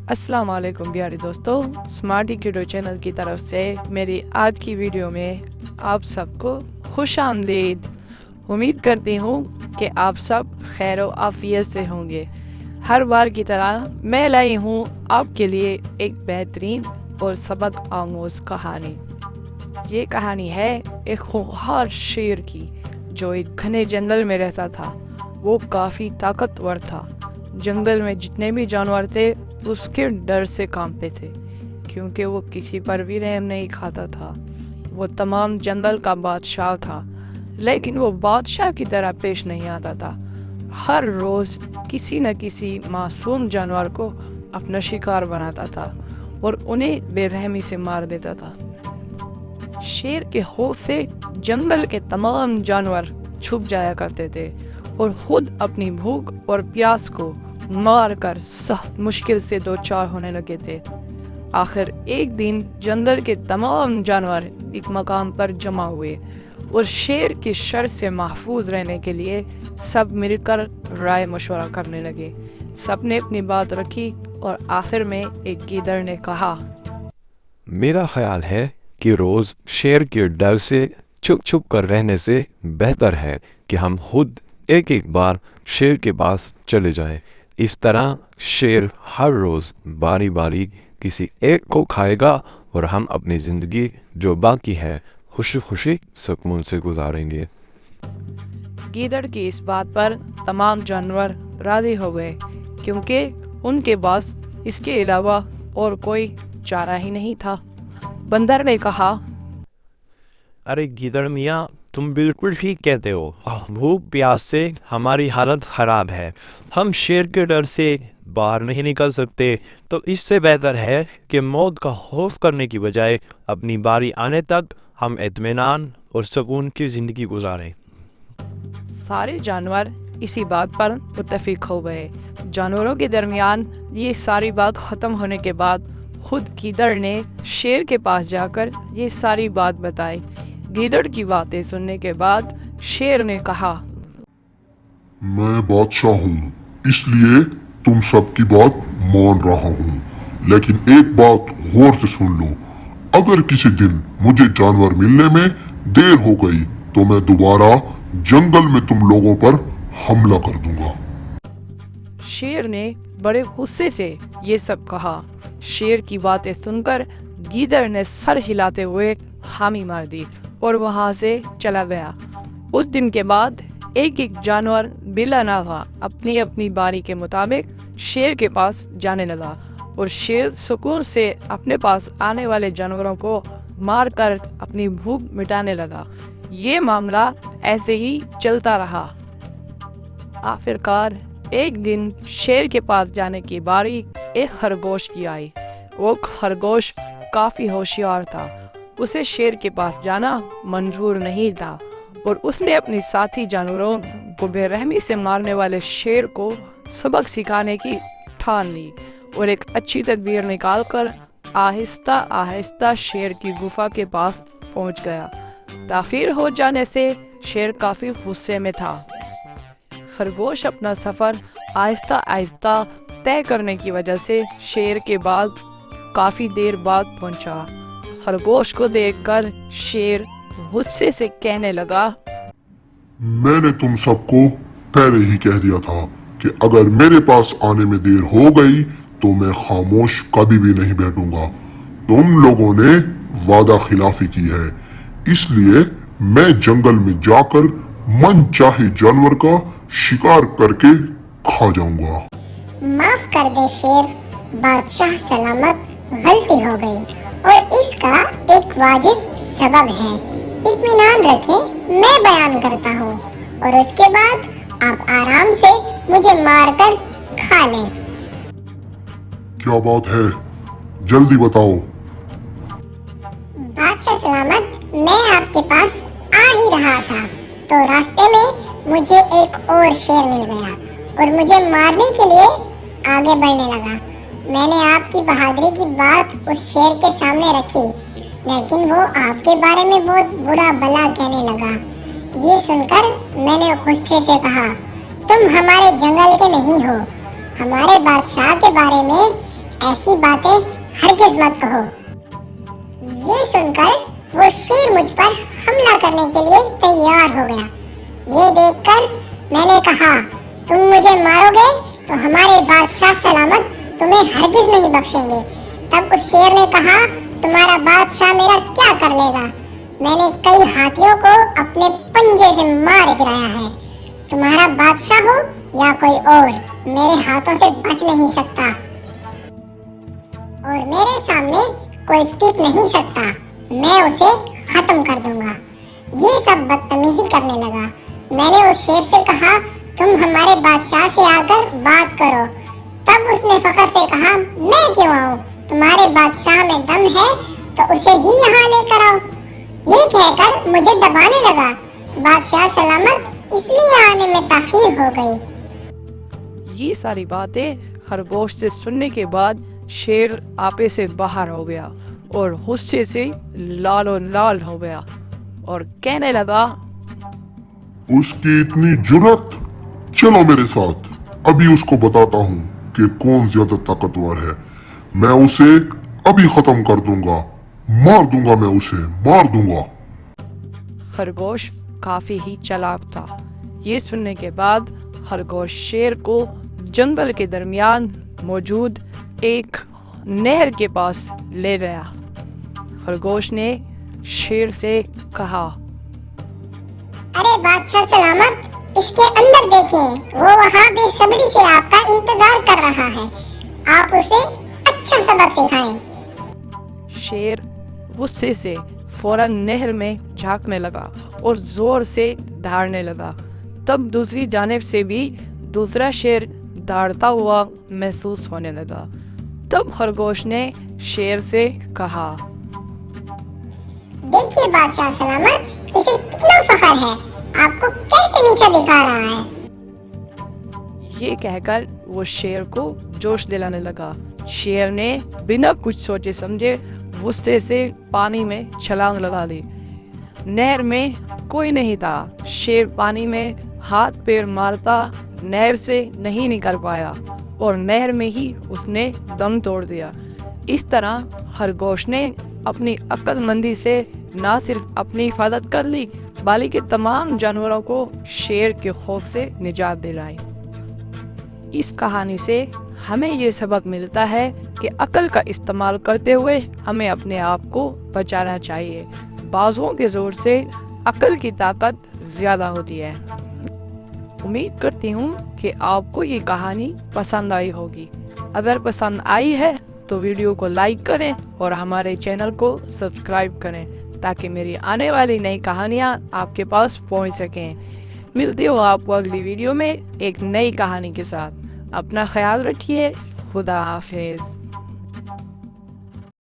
अस्सलाम वालेकुम प्यारे दोस्तों, स्मार्टी किडो चैनल की तरफ से मेरी आज की वीडियो में आप सबको खुश आमदीद। उम्मीद करती हूँ कि आप सब खैर व आफियत से होंगे। हर बार की तरह मैं लाई हूँ आपके लिए एक बेहतरीन और सबक आमोज़ कहानी। ये कहानी है एक खूंखार शेर की जो एक घने जंगल में रहता था। वो काफ़ी ताकतवर था। जंगल में जितने भी जानवर थे उसके डर से कांपते थे, क्योंकि वो किसी पर भी रहम नहीं खाता था। वो तमाम जंगल का बादशाह था, लेकिन वो बादशाह की तरह पेश नहीं आता था। हर रोज़ किसी न किसी मासूम जानवर को अपना शिकार बनाता था और उन्हें बेरहमी से मार देता था। शेर के खौफ से जंगल के तमाम जानवर छुप जाया करते थे और खुद अपनी भूख और प्यास को मार कर सख्त मुश्किल से दो चार होने लगे थे। आखिर एक दिन जंगल के तमाम जानवर एक मकाम पर जमा हुए और शेर के शर से महफूज रहने के लिए सब मिलकर राय मशवरा करने लगे। सब ने अपनी बात रखी और आखिर में एक गीदड़ ने कहा, मेरा ख्याल है कि रोज शेर के डर से छुप छुप कर रहने से बेहतर है कि हम खुद एक एक बार शेर के पास चले जाएं। इस तरह शेर हर रोज बारी बारी किसी एक को खाएगा और हम अपनी जिंदगी जो बाकी है खुशी खुशी सुकून से गुजारेंगे। गीदड़ की इस बात पर तमाम जानवर राजी हो गए, क्योंकि उनके पास इसके अलावा और कोई चारा ही नहीं था। बंदर ने कहा, अरे गीदड़ मियाँ, तुम बिल्कुल ठीक कहते हो। भूख प्यास से हमारी हालत ख़राब है। हम शेर के डर से बाहर नहीं निकल सकते, तो इससे बेहतर है कि मौत का खौफ करने की बजाय अपनी बारी आने तक हम इत्मीनान और सुकून की ज़िंदगी गुजारें। सारे जानवर इसी बात पर मुत्तफिक हो गए। जानवरों के दरमियान ये सारी बात ख़त्म होने के बाद खुद गीदड़ ने शेर के पास जाकर ये सारी बात बताई। गीदड़ की बातें सुनने के बाद शेर ने कहा, मैं बादशाह हूँ, इसलिए तुम सबकी बात मान रहा हूँ, लेकिन एक बात गौर से सुन लो। अगर किसी दिन मुझे जानवर मिलने में देर हो गई तो मैं दोबारा जंगल में तुम लोगों पर हमला कर दूंगा। शेर ने बड़े गुस्से से ये सब कहा। शेर की बातें सुनकर गीदड़ ने सर हिलाते हुए हामी मार दी और वहां से चला गया। उस दिन के बाद एक एक जानवर बिला नागा अपनी अपनी बारी के मुताबिक शेर के पास जाने लगा और शेर सुकून से अपने पास आने वाले जानवरों को मार कर अपनी भूख मिटाने लगा। ये मामला ऐसे ही चलता रहा। आखिरकार एक दिन शेर के पास जाने की बारी एक खरगोश की आई। वो खरगोश काफी होशियार था। उसे शेर के पास जाना मंजूर नहीं था और उसने अपनी साथी जानवरों को बेरहमी से मारने वाले शेर को सबक सिखाने की ठान ली और एक अच्छी तदबीर निकालकर आहिस्ता आहिस्ता शेर की गुफा के पास पहुंच गया। ताखीर हो जाने से शेर काफी गुस्से में था। खरगोश अपना सफर आहिस्ता आहिस्ता तय करने की वजह से शेर के बाद काफी देर बाद पहुंचा। खरगोश को देखकर शेर गुस्से से कहने लगा, मैंने तुम सबको पहले ही कह दिया था कि अगर मेरे पास आने में देर हो गई तो मैं खामोश कभी भी नहीं बैठूंगा। तुम लोगों ने वादा खिलाफी की है, इसलिए मैं जंगल में जाकर मन चाहे जानवर का शिकार करके खा जाऊंगा। माफ कर दे शेर, बादशाह सलामत, गलती हो गई और इसका एक वाजिब सबब है। इत्मीनान रखें, मैं बयान करता हूँ और उसके बाद आप आराम से मुझे मारकर खा लें। क्या बात है, जल्दी बताओ। बादशाह सलामत, मैं आपके पास आ ही रहा था तो रास्ते में मुझे एक और शेर मिल गया और मुझे मारने के लिए आगे बढ़ने लगा। मैंने आपकी बहादुरी की बात उस शेर के सामने रखी, लेकिन वो आपके बारे में बहुत बुरा भला कहने लगा। ये सुनकर मैंने गुस्से से कहा, तुम हमारे जंगल के नहीं हो। हमारे बादशाह के बारे में ऐसी बातें हरगिज मत कहो। ये सुनकर वो शेर मुझ पर हमला करने के लिए तैयार हो गया। ये देखकर मैंने कहा, तुम मुझे मारोगे तो हमारे बादशाह सलामत तुम्हें हरगिज नहीं बख्शेंगे। तब उस शेर ने कहा, तुम्हारा बादशाह मेरा क्या कर लेगा? मैंने कई हाथियों को अपने पंजे से मार गिराया है। तुम्हारा बादशाह हो या कोई और, मेरे हाथों से बच नहीं सकता और मेरे सामने कोई टिक नहीं सकता। मैं उसे खत्म कर दूंगा। ये सब बदतमीजी करने लगा। मैंने उस शेर से कहा, तुम हमारे बादशाह से आकर बात करो। तब उसने फखर से कहा, मैं क्यों आऊं? तुम्हारे बादशाह में दम है तो उसे ही यहाँ लेकर आओ। ये कहकर मुझे दबाने लगा। बादशाह सलामत, इसलिए आने में ताखीर हो गई। ये सारी बातें खरगोश से सुनने के बाद शेर आपे से बाहर हो गया और गुस्से से लालो लाल हो गया और कहने लगा, उसकी इतनी जुर्रत, चलो मेरे साथ, अभी उसको बताता हूँ कि कौन ज्यादा ताकतवर है। मैं उसे अभी खत्म कर दूंगा, मार दूंगा, मैं उसे मार दूंगा। खरगोश काफी ही चालाक था। ये सुनने के बाद खरगोश शेर को जंगल के दरमियान मौजूद एक नहर के पास ले गया। खरगोश ने शेर से कहा, अरे बादशाह सलामत, इसके अंदर देखें, वो वहाँ बेसब्री से आपका इंतजार कर रहा है। आप उसे अच्छा सबक सिखाएं। शेर गुस्से से फौरन नहर में झांकने लगा और जोर से दहाड़ने लगा। तब दूसरी जानिब से भी दूसरा शेर दहाड़ता हुआ महसूस होने लगा। तब खरगोश ने शेर से कहा, देखिए बादशाह सलामत, इसे कितना फखर है, आपको कैसे नीचा दिखा रहा है। ये कहकर वो शेर को जोश दिलाने लगा। शेर ने बिना कुछ सोचे समझे गुस्से से पानी में छलांग लगा दी। नहर में कोई नहीं था। शेर पानी में हाथ पैर मारता नहर से नहीं निकल पाया और नहर में ही उसने दम तोड़ दिया। इस तरह खरगोश ने अपनी अक्लमंदी से न सिर्फ अपनी हिफाजत कर ली बल्कि तमाम जानवरों को शेर के खौफ से निजात दिलाई। इस कहानी से हमें ये सबक मिलता है कि अक्ल का इस्तेमाल करते हुए हमें अपने आप को बचाना चाहिए। बाजुओं के जोर से अक्ल की ताकत ज्यादा होती है। उम्मीद करती हूँ कि आपको ये कहानी पसंद आई होगी। अगर पसंद आई है तो वीडियो को लाइक करें और हमारे चैनल को सब्सक्राइब करें ताकि मेरी आने वाली नई कहानियाँ आपके पास पहुँच सकें। मिलती हूँ आपको अगली वीडियो में एक नई कहानी के साथ। अपना ख्याल रखिए। खुदा हाफिज।